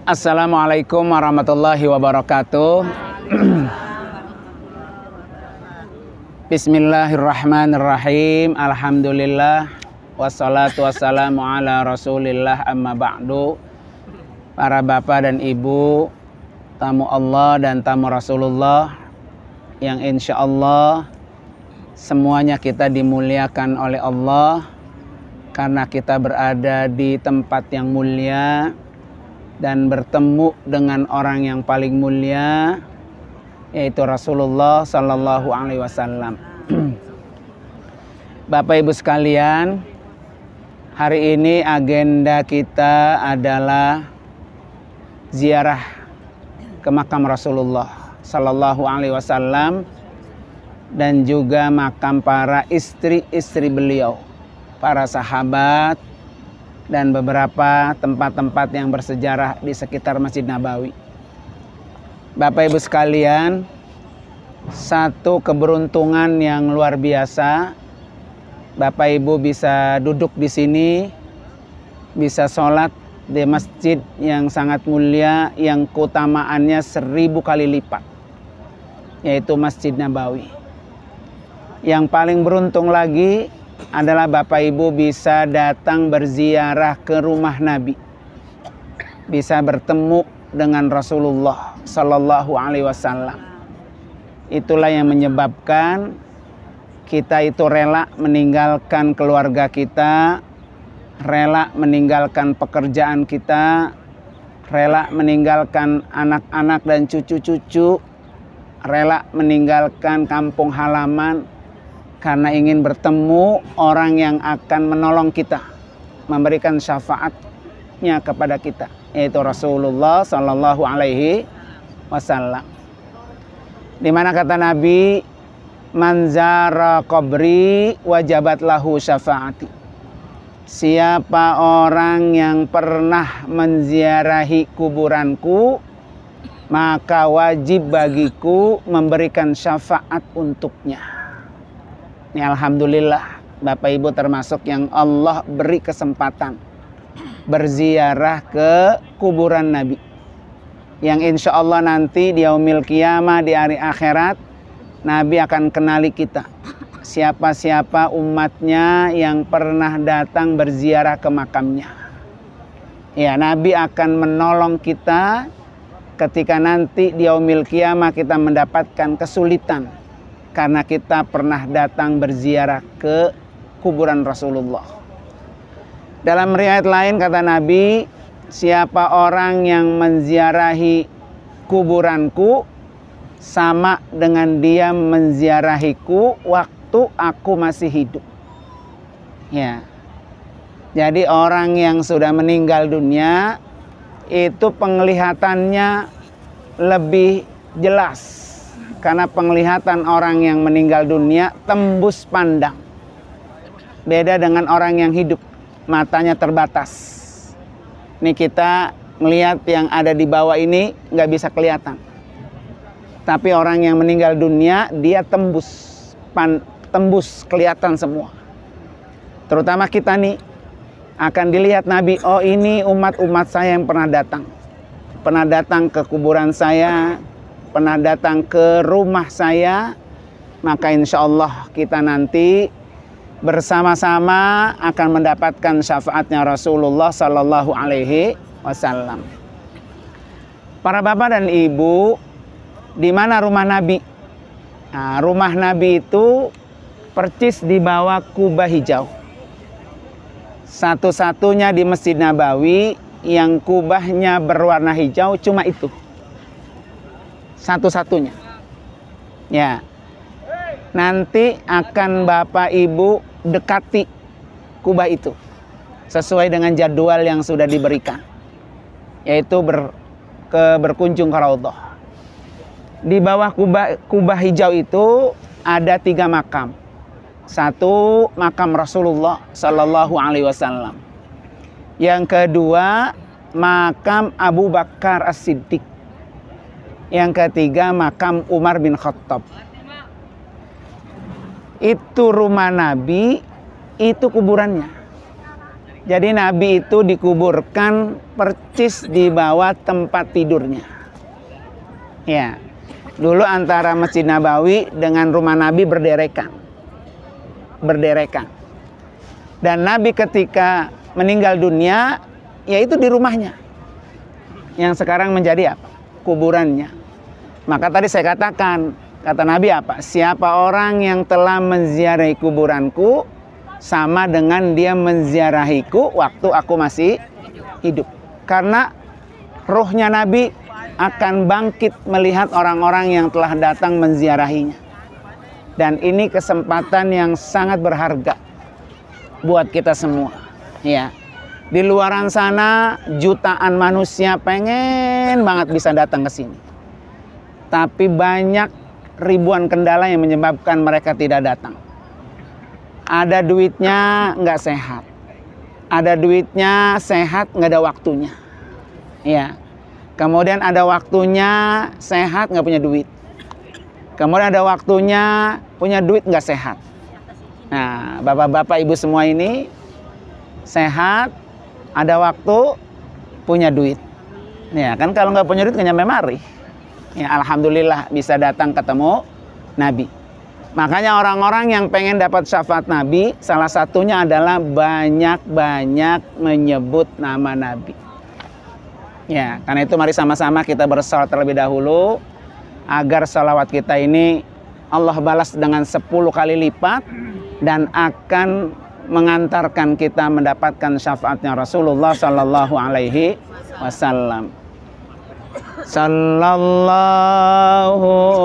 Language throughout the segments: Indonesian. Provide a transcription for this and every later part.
Assalamualaikum warahmatullahi wabarakatuh. Bismillahirrahmanirrahim. Alhamdulillah. Wassalatu wassalamu ala rasulillah, amma ba'du. Para bapak dan ibu, tamu Allah dan tamu Rasulullah, yang insya Allah semuanya kita dimuliakan oleh Allah karena kita berada di tempat yang mulia dan bertemu dengan orang yang paling mulia, yaitu Rasulullah Sallallahu Alaihi Wasallam. Bapak Ibu sekalian, hari ini agenda kita adalah ziarah ke makam Rasulullah Sallallahu Alaihi Wasallam dan juga makam para istri-istri beliau, para sahabat, dan beberapa tempat-tempat yang bersejarah di sekitar Masjid Nabawi. Bapak Ibu sekalian, satu keberuntungan yang luar biasa. Bapak Ibu bisa duduk di sini, bisa sholat di masjid yang sangat mulia, yang keutamaannya 1000 kali lipat, yaitu Masjid Nabawi. Yang paling beruntung lagi adalah Bapak Ibu bisa datang berziarah ke rumah Nabi, bisa bertemu dengan Rasulullah Sallallahu Alaihi Wasallam. Itulah yang menyebabkan kita itu rela meninggalkan keluarga kita, rela meninggalkan pekerjaan kita, rela meninggalkan anak-anak dan cucu-cucu, rela meninggalkan kampung halaman, karena ingin bertemu orang yang akan menolong kita, memberikan syafaatnya kepada kita, yaitu Rasulullah Sallallahu Alaihi Wasallam. Di mana kata Nabi, man zara qabri wajabat lahu syafaati. Siapa orang yang pernah menziarahi kuburanku, maka wajib bagiku memberikan syafaat untuknya. Ini alhamdulillah Bapak Ibu termasuk yang Allah beri kesempatan berziarah ke kuburan Nabi, yang insya Allah nanti di yaumil qiyamah, di hari akhirat, Nabi akan kenali kita, siapa-siapa umatnya yang pernah datang berziarah ke makamnya. Ya, Nabi akan menolong kita ketika nanti di yaumil qiyamah kita mendapatkan kesulitan karena kita pernah datang berziarah ke kuburan Rasulullah. Dalam riwayat lain kata Nabi, siapa orang yang menziarahi kuburanku sama dengan dia menziarahiku waktu aku masih hidup. Ya. Jadi orang yang sudah meninggal dunia itu penglihatannya lebih jelas, karena penglihatan orang yang meninggal dunia tembus pandang. Beda dengan orang yang hidup, matanya terbatas. Ini kita melihat yang ada di bawah ini nggak bisa kelihatan. Tapi orang yang meninggal dunia, dia tembus kelihatan semua. Terutama kita nih, akan dilihat Nabi, oh ini umat-umat saya yang pernah datang. Pernah datang ke kuburan saya, pernah datang ke rumah saya, maka insya Allah kita nanti bersama-sama akan mendapatkan syafaatnya Rasulullah Sallallahu Alaihi Wasallam. Para bapak dan ibu, di mana rumah Nabi? Nah, rumah Nabi itu persis di bawah kubah hijau. Satu-satunya di Masjid Nabawi yang kubahnya berwarna hijau cuma itu. Satu-satunya. Ya. Nanti akan Bapak Ibu dekati kubah itu sesuai dengan jadwal yang sudah diberikan, yaitu berkunjung ke Raudhah. Di bawah kubah hijau itu ada 3 makam. Satu, makam Rasulullah Sallallahu Alaihi Wasallam. Yang kedua, makam Abu Bakar As-Siddiq. Yang ketiga, makam Umar bin Khattab. Itu rumah Nabi, itu kuburannya. Jadi Nabi itu dikuburkan percis di bawah tempat tidurnya. Ya, dulu antara Masjid Nabawi dengan rumah Nabi berderekan. Dan Nabi ketika meninggal dunia, yaitu di rumahnya. Yang sekarang menjadi apa? Kuburannya. Maka tadi saya katakan, kata Nabi apa? Siapa orang yang telah menziarahi kuburanku, sama dengan dia menziarahiku waktu aku masih hidup. Karena ruhnya Nabi akan bangkit melihat orang-orang yang telah datang menziarahinya. Dan ini kesempatan yang sangat berharga buat kita semua. Ya, di luaran sana jutaan manusia pengen banget bisa datang ke sini. Tapi banyak ribuan kendala yang menyebabkan mereka tidak datang. Ada duitnya nggak sehat, ada duitnya sehat nggak ada waktunya, ya. Kemudian ada waktunya sehat nggak punya duit, kemudian ada waktunya punya duit nggak sehat. Nah, bapak-bapak ibu semua ini sehat, ada waktu, punya duit, ya kan? Kalau nggak punya duit nggak nyampe mari. Ya, alhamdulillah bisa datang ketemu Nabi. Makanya orang-orang yang pengen dapat syafaat Nabi, salah satunya adalah banyak-banyak menyebut nama Nabi. Ya, karena itu mari sama-sama kita bersalawat terlebih dahulu, agar salawat kita ini Allah balas dengan 10 kali lipat, dan akan mengantarkan kita mendapatkan syafaatnya Rasulullah Sallallahu Alaihi Wasallam. Sallallahu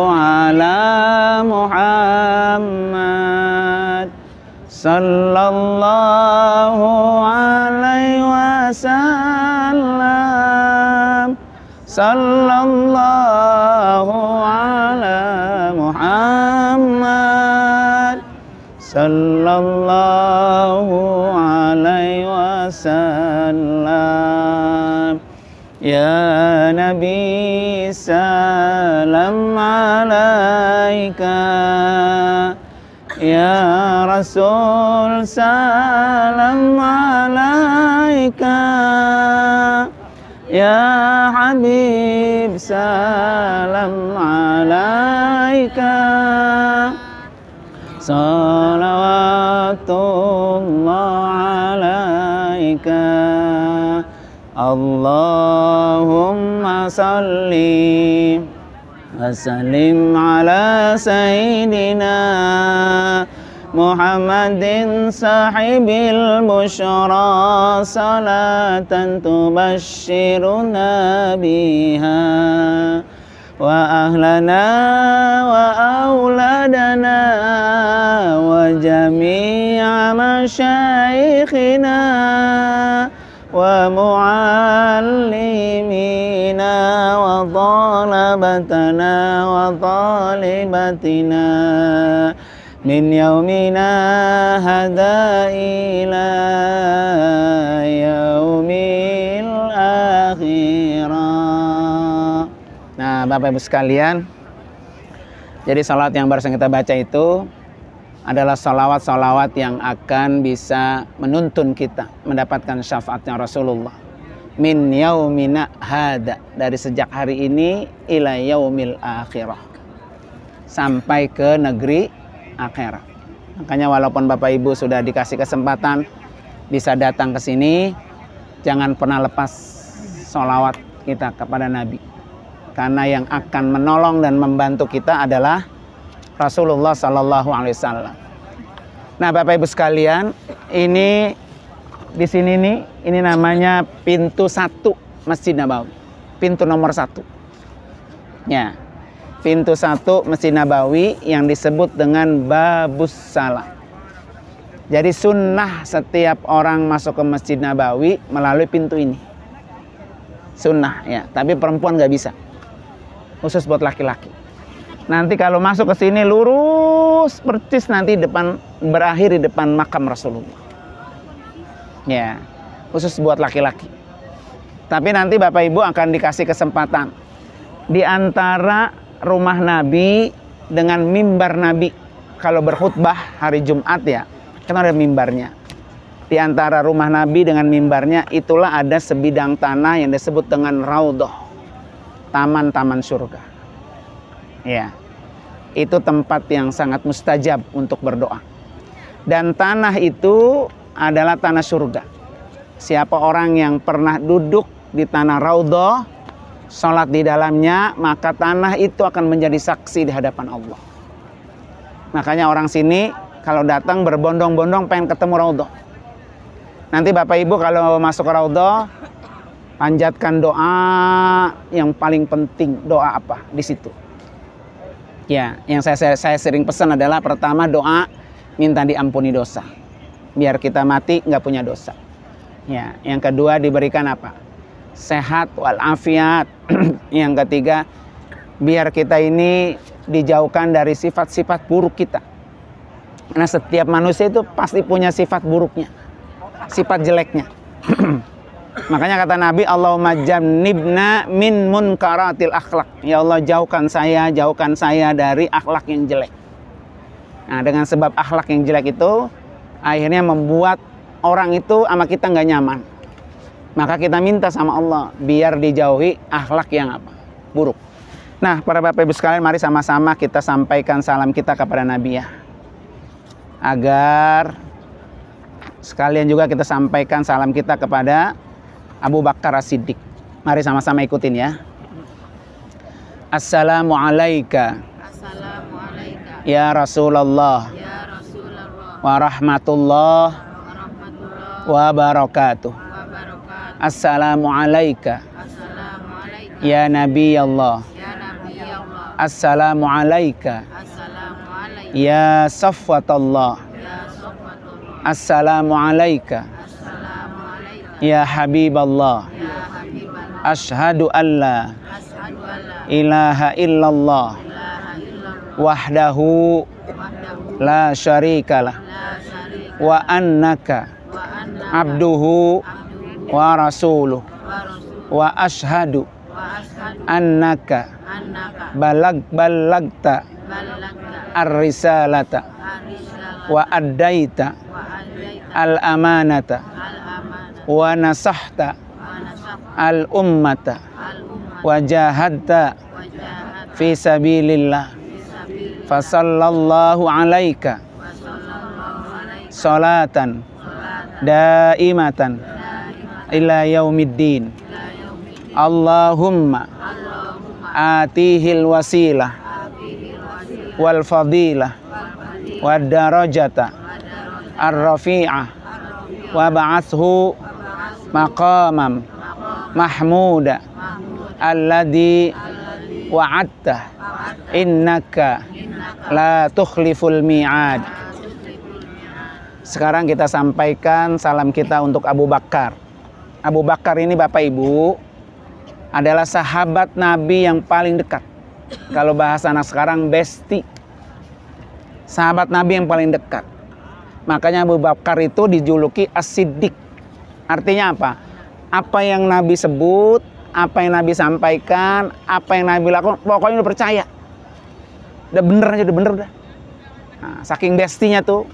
ala Muhammad, sallallahu alaihi wasallam, sallallahu ala Muhammad, sallallahu alaihi wasallam. Ya Nabi salam alaika, ya Rasul salam alaika, ya Habib salam alaika, salawatullah alaika. Allahumma salli wa sallim ala sayyidina Muhammadin sahibil busyra, salatan tubashshiruna biha wa ahlana wa auladana wa jami'a masyaikhina wa muallimina wa talabatana wa talibatina min yaumina hada ila yaumil akhirah. Nah, Bapak Ibu sekalian, jadi salawat yang barusan kita baca itu adalah salawat-salawat yang akan bisa menuntun kita mendapatkan syafaatnya Rasulullah. Min yaumina hada, dari sejak hari ini ila yaumil akhirah, sampai ke negeri akhirat. Makanya walaupun Bapak Ibu sudah dikasih kesempatan bisa datang ke sini, jangan pernah lepas salawat kita kepada Nabi. Karena yang akan menolong dan membantu kita adalah Rasulullah Sallallahu Alaihi Wasallam. Nah, Bapak Ibu sekalian, ini di sini nih, ini namanya pintu 1 Masjid Nabawi, pintu nomor 1. Ya, pintu 1 Masjid Nabawi yang disebut dengan Babus Salam. Jadi sunnah setiap orang masuk ke Masjid Nabawi melalui pintu ini. Sunnah ya, tapi perempuan nggak bisa. Khusus buat laki-laki. Nanti kalau masuk ke sini lurus percis nanti berakhir di depan makam Rasulullah. Ya, khusus buat laki-laki. Tapi nanti Bapak Ibu akan dikasih kesempatan di antara rumah Nabi dengan mimbar Nabi. Kalau berkhutbah hari Jumat ya, kan ada mimbarnya. Di antara rumah Nabi dengan mimbarnya itulah ada sebidang tanah yang disebut dengan Raudhah, taman-taman surga. Ya, itu tempat yang sangat mustajab untuk berdoa. Dan tanah itu adalah tanah surga. Siapa orang yang pernah duduk di tanah Raudhah, sholat di dalamnya, maka tanah itu akan menjadi saksi di hadapan Allah. Makanya orang sini kalau datang berbondong-bondong pengen ketemu Raudhah. Nanti Bapak Ibu kalau masuk ke Raudhah, panjatkan doa yang paling penting. Doa apa di situ? Ya, yang saya sering pesan adalah pertama doa minta diampuni dosa, biar kita mati nggak punya dosa. Ya, yang kedua diberikan apa? Sehat walafiat. Yang ketiga, biar kita ini dijauhkan dari sifat-sifat buruk kita. Karena setiap manusia itu pasti punya sifat buruknya, sifat jeleknya. Makanya kata Nabi, Allahumma jannibna min munkaratil akhlak. Ya Allah, jauhkan saya dari akhlak yang jelek. Nah, dengan sebab akhlak yang jelek itu akhirnya membuat orang itu sama kita nggak nyaman. Maka kita minta sama Allah biar dijauhi akhlak yang apa? Buruk. Nah, para Bapak Ibu sekalian, mari sama-sama kita sampaikan salam kita kepada Nabi ya. Agar sekalian juga kita sampaikan salam kita kepada Abu Bakar As-Siddiq. Mari sama-sama ikutin ya. Assalamualaikum. Assalamualaikum. Ya Rasulullah. Ya Rasulullah. Wa rahmatullah. Wa barakatuh. Assalamualaikum. Assalamualaikum. Ya Nabi Allah. Ya Nabi Allah. Assalamualaikum. Assalamualaikum. Ya Safwatullah. Ya Safwatullah. Assalamualaikum. Ya Habiballah. Ashhadu an la ilaha illallah wahdahu la syarikalah wa annaka abduhu wa rasuluh wa ashhadu annaka balagta ar-risalata wa addaita al-amanata wa nasahta al-ummata wa jahadta fi sabilillah fa sallallahu alaika salatan daimatan ila yaumiddin. Allahumma atihil wasilah wal fadilah wad darajata ar-rafi'ah wa ba'athu maqamam mahmuda alladhi wa'adta innaka la tukhliful mi'ad. Sekarang kita sampaikan salam kita untuk Abu Bakar. Abu Bakar ini Bapak Ibu adalah sahabat Nabi yang paling dekat. Kalau bahasa anak sekarang besti. Sahabat Nabi yang paling dekat. Makanya Abu Bakar itu dijuluki As-Siddiq. Artinya apa? Apa yang Nabi sebut, apa yang Nabi sampaikan, apa yang Nabi lakukan, pokoknya udah percaya. Udah bener aja, udah bener udah. Nah, saking bestinya tuh.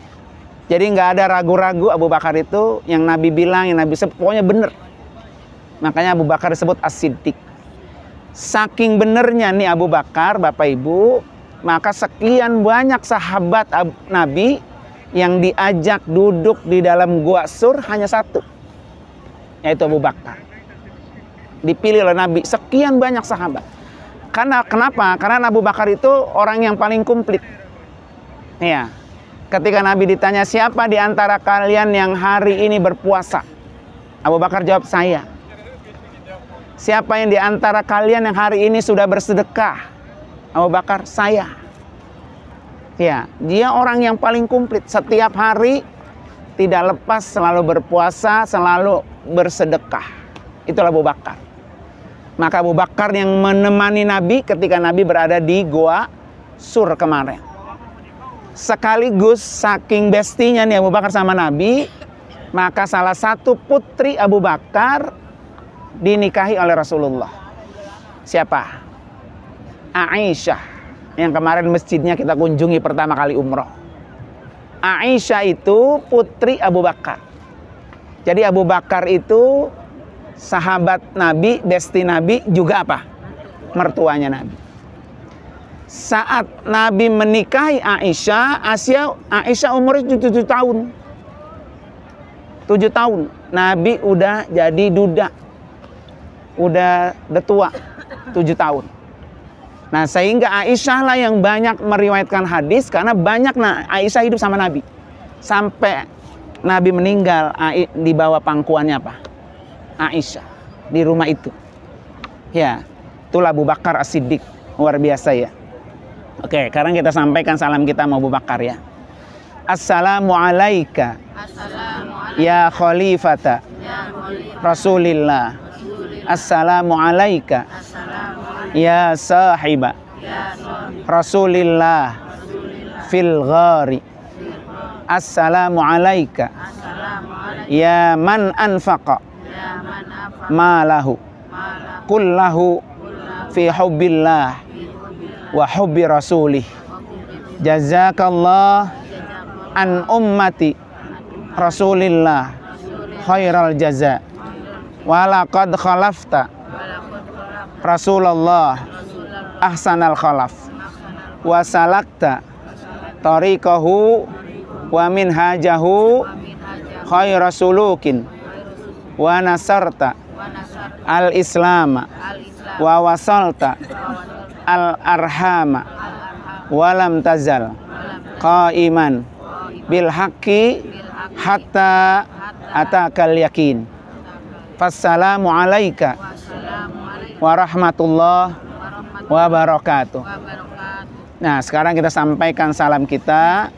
Jadi nggak ada ragu-ragu Abu Bakar itu, yang Nabi bilang, yang Nabi sebut, pokoknya bener. Makanya Abu Bakar disebut As-Siddiq. Saking benernya nih Abu Bakar, Bapak Ibu, maka sekian banyak sahabat Nabi yang diajak duduk di dalam gua Sur hanya satu, yaitu Abu Bakar. Dipilih oleh Nabi sekian banyak sahabat. Karena kenapa? Karena Abu Bakar itu orang yang paling komplit. Ya. Ketika Nabi ditanya siapa di antara kalian yang hari ini berpuasa, Abu Bakar jawab saya. Siapa yang di antara kalian yang hari ini sudah bersedekah? Abu Bakar, saya. Ya, dia orang yang paling komplit. Setiap hari tidak lepas, selalu berpuasa, selalu bersedekah. Itulah Abu Bakar. Maka Abu Bakar yang menemani Nabi ketika Nabi berada di Gua Sur kemarin. Sekaligus saking bestinya nih Abu Bakar sama Nabi, maka salah satu putri Abu Bakar dinikahi oleh Rasulullah. Siapa? Aisyah, yang kemarin masjidnya kita kunjungi pertama kali umroh. Aisyah itu putri Abu Bakar. Jadi Abu Bakar itu sahabat Nabi, besti Nabi, juga apa? Mertuanya Nabi. Saat Nabi menikahi Aisyah, Aisyah umurnya 7 tahun. 7 tahun. Nabi udah jadi duda. Udah tua. 7 tahun. Nah, sehingga Aisyah lah yang banyak meriwayatkan hadis karena banyak Aisyah hidup sama Nabi. Sampai Nabi meninggal di bawah pangkuannya apa? Aisyah di rumah itu. Ya, itulah Abu Bakar As-Siddiq, luar biasa ya. Oke, sekarang kita sampaikan salam kita sama Abu Bakar ya. Assalamu alayka ya khalifata Rasulillah. Assalamu alayka ya sahiba Rasulillah fil ghari. Assalamu alayka ya man anfaqa malahu kullahu fi hubbillah wa hubbi rasulih. Jazakallah an ummati Rasulillah khairal jaza. Wa laqad khalafta Rasulullah ahsanal khalaf. Wa salakta tariqahu wa minhajahu khairasulukin. Wa nasarta al-islama wa wasalta al-arhama walam tazal qaiman bil haqqi hatta atakal yakin. Fassalamu alayka wa rahmatullah wa barakatuh. Nah, sekarang kita sampaikan salam kita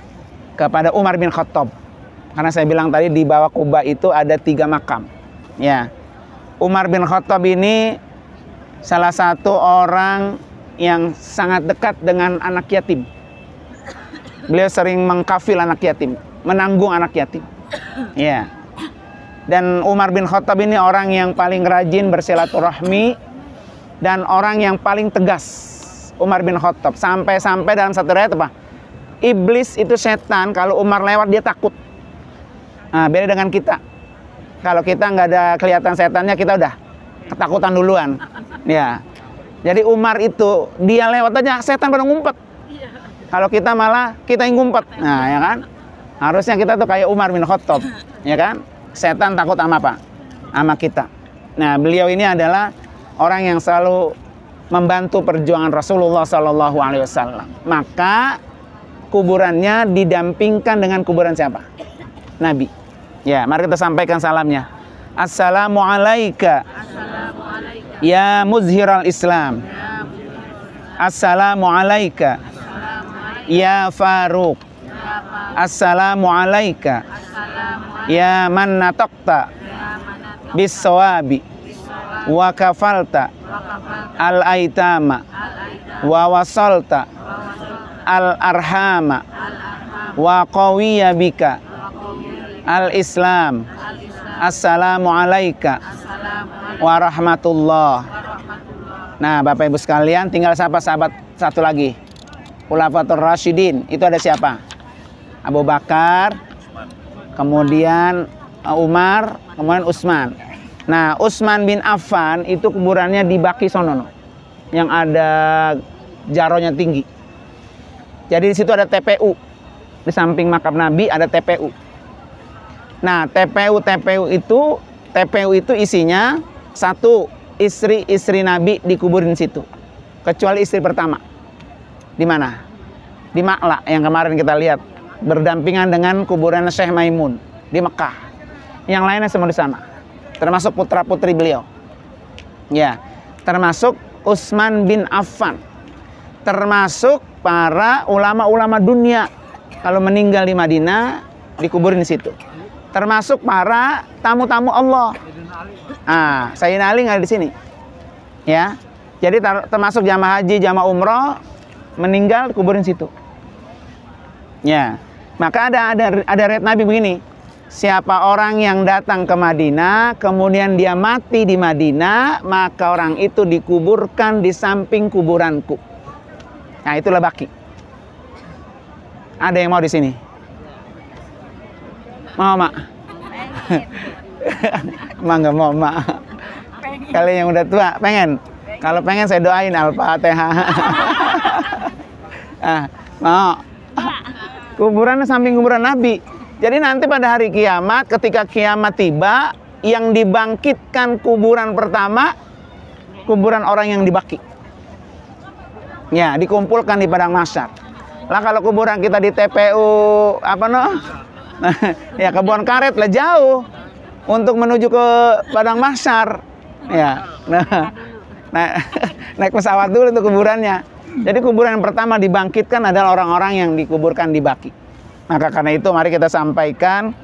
kepada Umar bin Khattab. Karena saya bilang tadi di bawah Quba itu ada 3 makam. Ya. Umar bin Khattab ini salah satu orang yang sangat dekat dengan anak yatim. Beliau sering mengkafil anak yatim, menanggung anak yatim. Ya. Dan Umar bin Khattab ini orang yang paling rajin bersilaturahmi dan orang yang paling tegas. Umar bin Khattab sampai dalam satu riwayat apa? Iblis itu setan, kalau Umar lewat dia takut. Nah, beda dengan kita. Kalau kita nggak ada kelihatan setannya, kita udah ketakutan duluan. Ya. Jadi Umar itu dia lewat aja setan pada ngumpet. Kalau kita malah kita yang ngumpet. Nah, ya kan? Harusnya kita tuh kayak Umar bin Khattab, ya kan? Setan takut sama apa? Sama kita. Nah, beliau ini adalah orang yang selalu membantu perjuangan Rasulullah SAW. Maka kuburannya didampingkan dengan kuburan siapa? Nabi. Ya, mari kita sampaikan salamnya. Assalamu alayka ya muzhiral Islam. Assalamu alayka ya Faruq. Assalamu alayka ya man nataqta bis sawabi wa kafalta al aitama wa wasalta al arhama wa qawiya bika al Islam. Assalamu alayka wa rahmatullah. Nah, Bapak Ibu sekalian, tinggal sahabat satu lagi. Khulafatur Rasyidin, itu ada siapa? Abu Bakar, kemudian Umar, kemudian Utsman. Nah, Utsman bin Affan itu kuburannya di Baqi sono, yang ada jaronya tinggi. Jadi di situ ada TPU. Di samping makam Nabi ada TPU. Nah, TPU itu isinya satu, istri Nabi dikuburin situ. Kecuali istri pertama. Di mana? Di Ma'la yang kemarin kita lihat, berdampingan dengan kuburan Syekh Maimun di Mekah. Yang lainnya semua di sana. Termasuk putra-putri beliau. Ya, termasuk Utsman bin Affan. Termasuk para ulama-ulama dunia. Kalau meninggal di Madinah dikuburin di situ. Termasuk para tamu-tamu Allah. Ah, Sayyidina Ali nggak ada di sini. Ya. Jadi termasuk jamaah haji, jamaah umroh meninggal kuburin situ. Ya. Maka ada riwayat Nabi begini. Siapa orang yang datang ke Madinah, kemudian dia mati di Madinah, maka orang itu dikuburkan di samping kuburanku. Nah, itulah Baqi. Ada yang mau di sini? Mau, Mak? Emang nggak mau, Mak. Kalian yang udah tua, pengen? Kalau pengen saya doain Al-Fatihah. Mau? Kuburannya samping kuburan Nabi. Jadi nanti pada hari kiamat, ketika kiamat tiba, yang dibangkitkan kuburan pertama, kuburan orang yang dibaki. Ya, dikumpulkan di padang mahsyar. Lah kalau kuburan kita di TPU apa no? Ya kebun karet lah jauh untuk menuju ke padang mahsyar. Ya. Naik pesawat dulu untuk kuburannya. Jadi kuburan yang pertama dibangkitkan adalah orang-orang yang dikuburkan di Baki. Maka karena itu mari kita sampaikan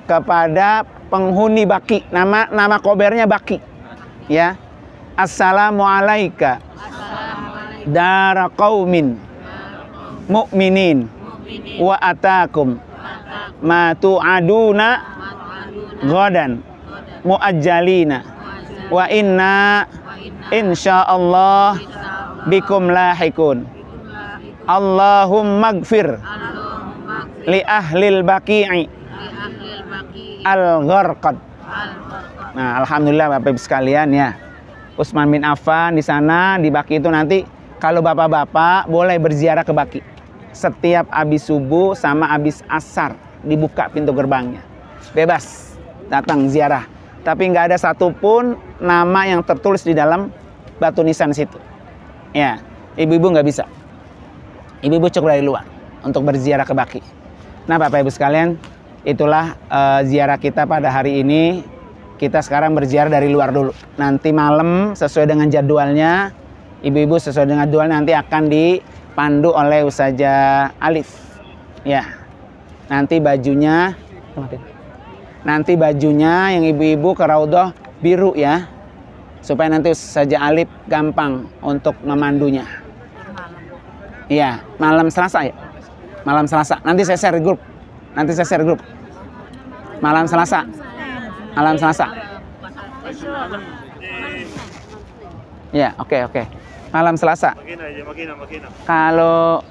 kepada penghuni Baki, nama kobernya Baki. Ya. Assalamualaikum dara qaumin mu'minin wa atakum ma tu'aduna ghadan muajjalina wa inna insyaallah bikum lahikun. Allahumma gfir li ahlil baqi'i al-gharqad. Nah, alhamdulillah Bapak Ibu sekalian ya. Utsman bin Affan di sana di Baki itu nanti kalau bapak-bapak boleh berziarah ke Baki. Setiap habis subuh sama habis asar dibuka pintu gerbangnya. Bebas datang ziarah. Tapi nggak ada satupun nama yang tertulis di dalam batu nisan situ. Ya, ibu-ibu nggak bisa. Ibu-ibu cukup dari luar untuk berziarah ke Baki. Nah, Bapak Ibu sekalian, itulah ziarah kita pada hari ini. Kita sekarang berziarah dari luar dulu. Nanti malam sesuai dengan jadwalnya, ibu-ibu sesuai dengan jadwal nanti akan dipandu oleh Ustazah Alif. Ya. Nanti bajunya yang ibu-ibu ke Raudhah biru ya. Supaya nanti Ustazah Alif gampang untuk memandunya. Iya, malam Selasa ya. Malam Selasa. Nanti saya share grup. Malam Selasa. Ya, oke. Malam Selasa. Kalau